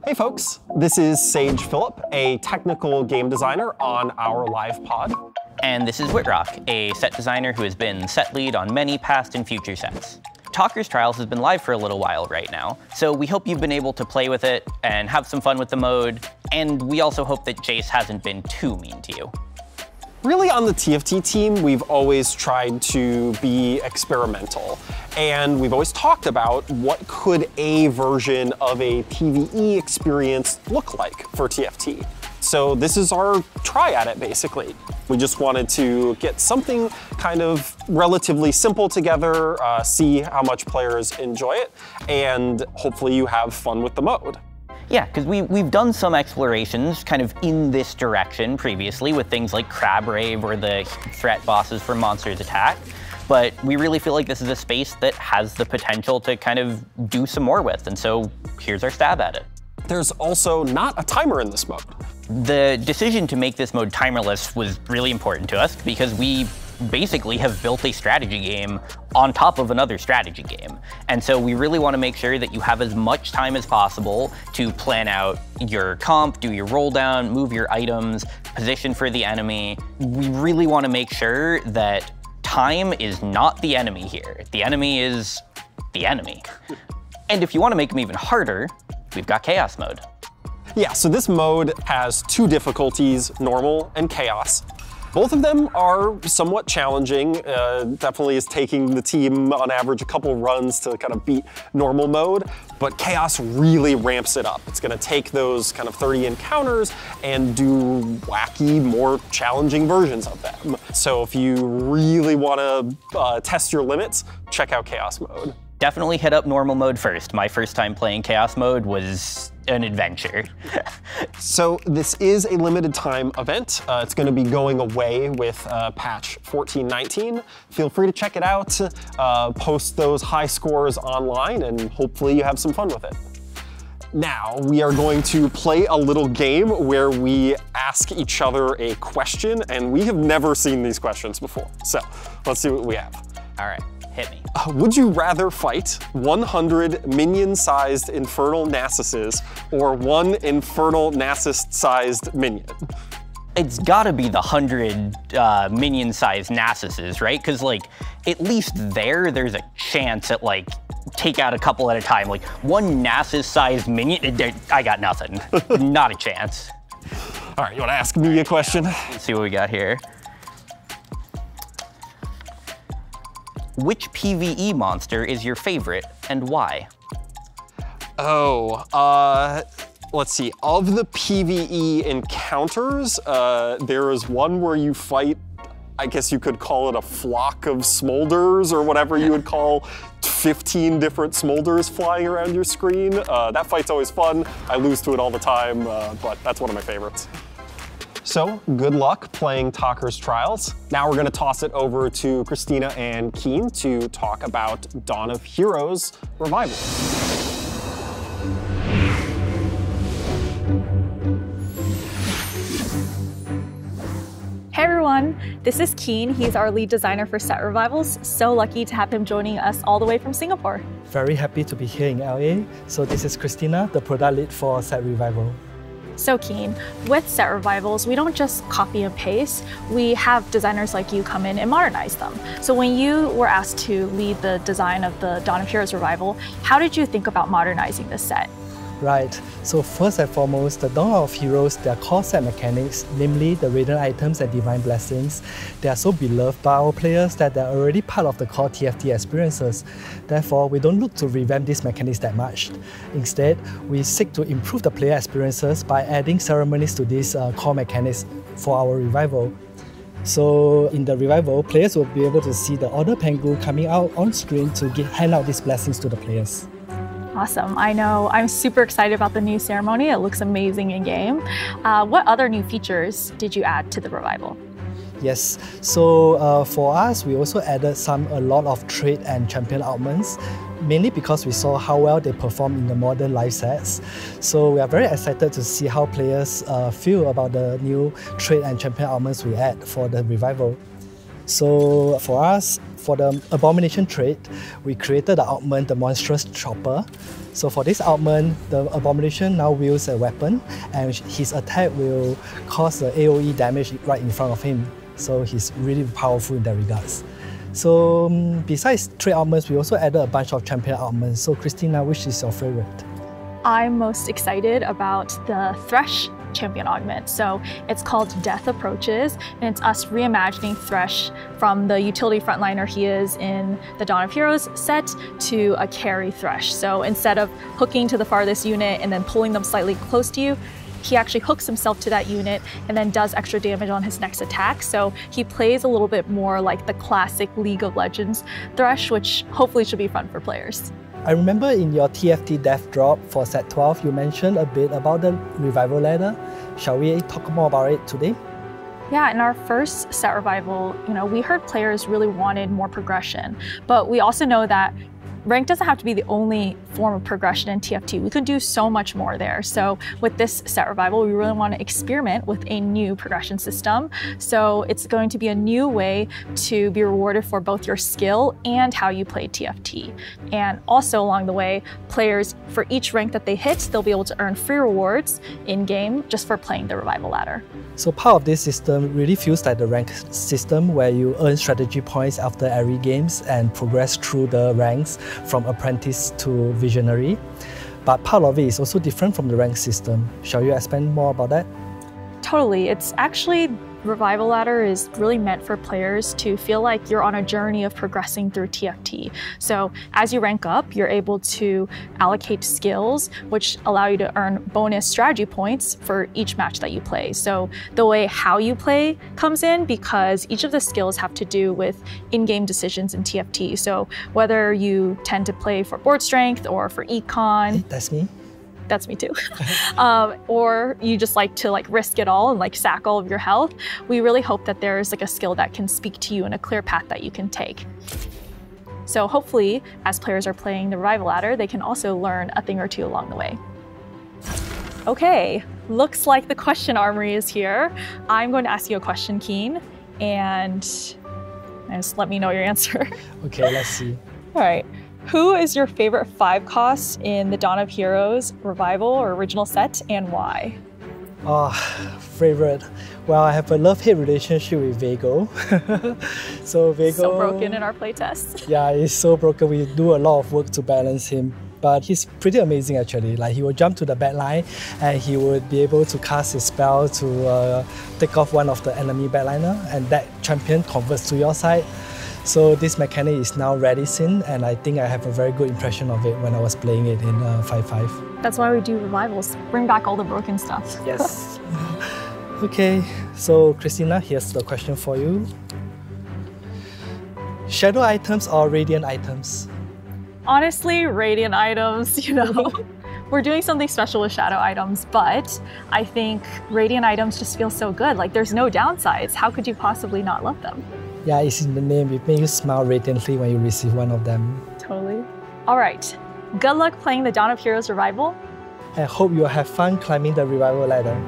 Hey folks, this is Sage Phillip, a technical game designer on our live pod. And this is Whitrock, a set designer who has been set lead on many past and future sets. Takker's Trials has been live for a little while right now, so we hope you've been able to play with it and have some fun with the mode, and we also hope that Jace hasn't been too mean to you. Really, on the TFT team, we've always tried to be experimental, and we've always talked about what could a version of a PvE experience look like for TFT. So this is our try at it, basically. We just wanted to get something kind of relatively simple together, see how much players enjoy it, and hopefully you have fun with the mode. Yeah, because we've done some explorations kind of in this direction previously with things like Crab Rave or the threat bosses for Monsters Attack, but we really feel like this is a space that has the potential to kind of do some more with, and so here's our stab at it. There's also not a timer in this mode. The decision to make this mode timerless was really important to us because we basically have built a strategy game on top of another strategy game. And so we really want to make sure that you have as much time as possible to plan out your comp, do your roll down, move your items, position for the enemy. We really want to make sure that time is not the enemy here. The enemy is the enemy. And if you want to make them even harder, we've got Chaos mode. Yeah, so this mode has two difficulties, normal and chaos. Both of them are somewhat challenging. Definitely is taking the team on average a couple runs to kind of beat normal mode, but chaos really ramps it up. It's gonna take those kind of 30 encounters and do wacky, more challenging versions of them. So if you really wanna test your limits, check out chaos mode. Definitely hit up normal mode first. My first time playing chaos mode was an adventure. So this is a limited time event. It's going to be going away with patch 14.19. Feel free to check it out, post those high scores online, and hopefully you have some fun with it. Now, we are going to play a little game where we ask each other a question, and we have never seen these questions before. So let's see what we have. All right. Hit me. Would you rather fight 100 minion-sized infernal Nassuses or one infernal Nassus-sized minion? It's gotta be the 100 minion-sized Nassuses, right? Because like, at least there's a chance at like, take out a couple at a time. Like one Nassus-sized minion, I got nothing. Not a chance. All right, you wanna ask me a question? Let's see what we got here. Which PvE monster is your favorite and why? Oh, let's see. Of the PvE encounters, there is one where you fight, I guess you could call it a flock of smolders or whatever you would call 15 different smolders flying around your screen. That fight's always fun. I lose to it all the time, but that's one of my favorites. So good luck playing Takker's Trials. Now we're gonna toss it over to Christina and Keen to talk about Dawn of Heroes Revival. Hey everyone, this is Keen. He's our lead designer for Set Revivals. So lucky to have him joining us all the way from Singapore. Very happy to be here in LA. So this is Christina, the product lead for Set Revival. So Keen, with Set Revivals, we don't just copy and paste, we have designers like you come in and modernize them. So when you were asked to lead the design of the Dawn of Heroes Revival, how did you think about modernizing this set? Right, so first and foremost, the Dawn of Heroes, their core set mechanics, namely the Radiant items and Divine Blessings, they are so beloved by our players that they're already part of the core TFT experiences. Therefore, we don't look to revamp these mechanics that much. Instead, we seek to improve the player experiences by adding ceremonies to these core mechanics for our revival. So in the revival, players will be able to see the Order Pengu coming out on screen to hand out these blessings to the players. Awesome. I know. I'm super excited about the new ceremony. It looks amazing in game. What other new features did you add to the revival? Yes, so for us, we also added a lot of trade and champion augments, mainly because we saw how well they perform in the modern live sets. So we are very excited to see how players feel about the new trade and champion augments we add for the revival. So for us, for the abomination trait, we created the augment, the monstrous chopper. So for this augment, the abomination now wields a weapon, and his attack will cause the AoE damage right in front of him. So he's really powerful in that regards. So besides trait augments, we also added a bunch of champion augments. So Christina, which is your favorite? I'm most excited about the Thresh champion augment. So it's called Death Approaches, and it's us reimagining Thresh from the utility frontliner he is in the Dawn of Heroes set to a carry Thresh. So instead of hooking to the farthest unit and then pulling them slightly close to you, he actually hooks himself to that unit and then does extra damage on his next attack. So he plays a little bit more like the classic League of Legends Thresh, which hopefully should be fun for players. I remember in your TFT death drop for set 12, you mentioned a bit about the revival ladder. Shall we talk more about it today? Yeah, in our first set revival, we heard players really wanted more progression, but we also know that rank doesn't have to be the only form of progression in TFT. We could do so much more there. So with this set revival, we really want to experiment with a new progression system. So it's going to be a new way to be rewarded for both your skill and how you play TFT. And also along the way, players, for each rank that they hit, they'll be able to earn free rewards in-game just for playing the revival ladder. So part of this system really feels like the rank system where you earn strategy points after every games and progress through the ranks from apprentice to visionary. But part of it is also different from the rank system. Shall you expand more about that? Totally. It's actually, Revival Ladder is really meant for players to feel like you're on a journey of progressing through TFT. So as you rank up, you're able to allocate skills, which allow you to earn bonus strategy points for each match that you play. So the way how you play comes in because each of the skills have to do with in-game decisions in TFT. So whether you tend to play for board strength or for econ. Hey, that's me. That's me too. Or you just like to risk it all and sack all of your health. We really hope that there's a skill that can speak to you and a clear path that you can take. So hopefully, as players are playing the Revival Ladder, they can also learn a thing or two along the way. Okay, looks like the question armory is here. I'm going to ask you a question, Keen, and just let me know your answer. Okay, let's see. All right. Who is your favorite 5 cost in the Dawn of Heroes revival or original set, and why? Favorite. Well, I have a love-hate relationship with Vego. So Vego... So broken in our playtests. Yeah, he's so broken. We do a lot of work to balance him. But he's pretty amazing actually. He will jump to the backline and he would be able to cast his spell to take off one of the enemy backliner, and that champion converts to your side. So this mechanic is now ready seen, and I think I have a very good impression of it when I was playing it in 5.5. That's why we do revivals. Bring back all the broken stuff. Yes. Okay, so Christina, here's the question for you. Shadow items or radiant items? Honestly, radiant items, We're doing something special with shadow items, but I think radiant items just feel so good. There's no downsides. How could you possibly not love them? Yeah, it's in the name. It makes you smile radiantly when you receive one of them. Totally. All right. Good luck playing the Dawn of Heroes Revival. I hope you'll have fun climbing the Revival Ladder.